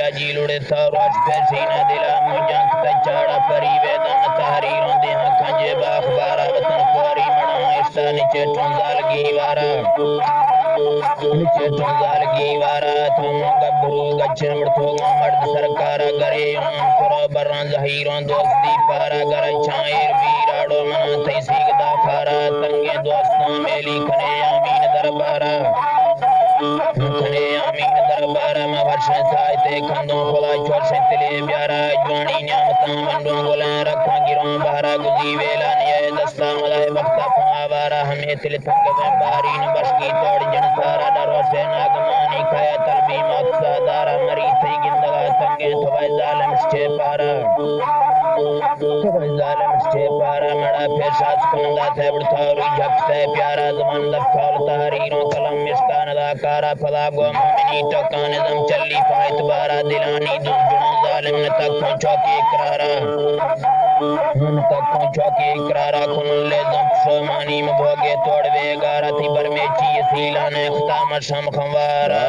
या जीलुड़े थारोच पेसीना दिला मुजंक तचाड़ा परिवेदन तहरीरों दे खंजे बाखबारा वतन कोरी मना इस्ता नीचे टुंजाल गीवारा नीचे टुंजाल गीवारा थमो गब्रू गच्छन मर्थोगो मर्द सरकारा गरे पुरो बर्रां जहीरों दोस्ती पारा गर छाएर वीराड़ो मना थई सीगदा फारा तंगे दोस्तों मेली खने यामीन दरबारा खने यामीन दरबारा मा वर्षन साइते खंदों खुला छोर से तिले प्यारा ज्वानी न्यामतां वंडों गोला रखा गिरों बारा गुजी वेला निये दस्ता मलाए वक्ता फुआवारा हमें तिल थंग में बारी न बशकी तोड़ जन सारा डरो से नागमानी खाया तलबी मक्सा दारा मरी थई गिंदगा तंगे थवाई जालिम स्चे पारा जालिम स्चे पारा मड़ा फिर सास कुंदा थे बड़थारू झक से प्यारा जमान दफाल तहरीरों कलम मिस्कान दाकारा फला गो मोमिनी टकान दम चली फायत बारा दिलानी दुम जुनों जालिम न तक चौकी इकरारा न तक चौकी इकरारा खुनले दम सोमानी में भोगे तोड़वे गारा थी बरमेची सीला ने खताम शम खंवारा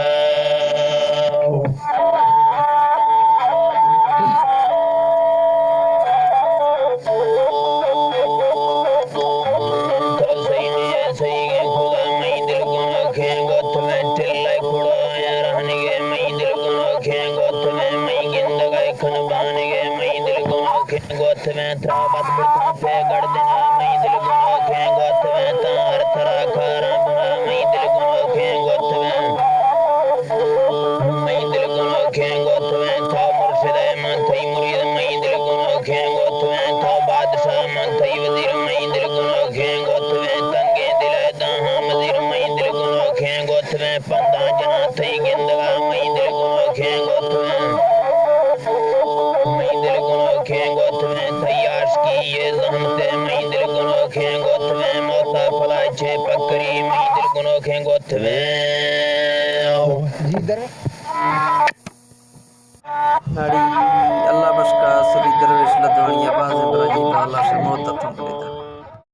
गोथ में त्राबत बुढ़ा पे गड़ देना मई दिल गुनो के गोथ में तार थरा खारा बुरा मई दिल गुनो के गोथ में मई दिल गुनो के गोथ में था मुर्शिद मन थई मुरीद मई दिल गुनो के गोथ में था बादशाह मन थई वजीर मई दिल गुनो के गोथ में तंगे दिल दाहां वजीर मई दिल गुनो के गोथ में पंदा जना थई गिंदगा मई दिल गुनो के गोथ में मई दिल गुनो के गोथ में तैयार की ये जहमते मई दिल गुनो के गोथ में मौता फला छे पकड़ी मई दिल गुनो के गोथ में जी दर नाड़ी अल्लाह बस का सभी दरवेश लदवणिया बाज़ इब्राहिम अल्लाह से मोहब्बत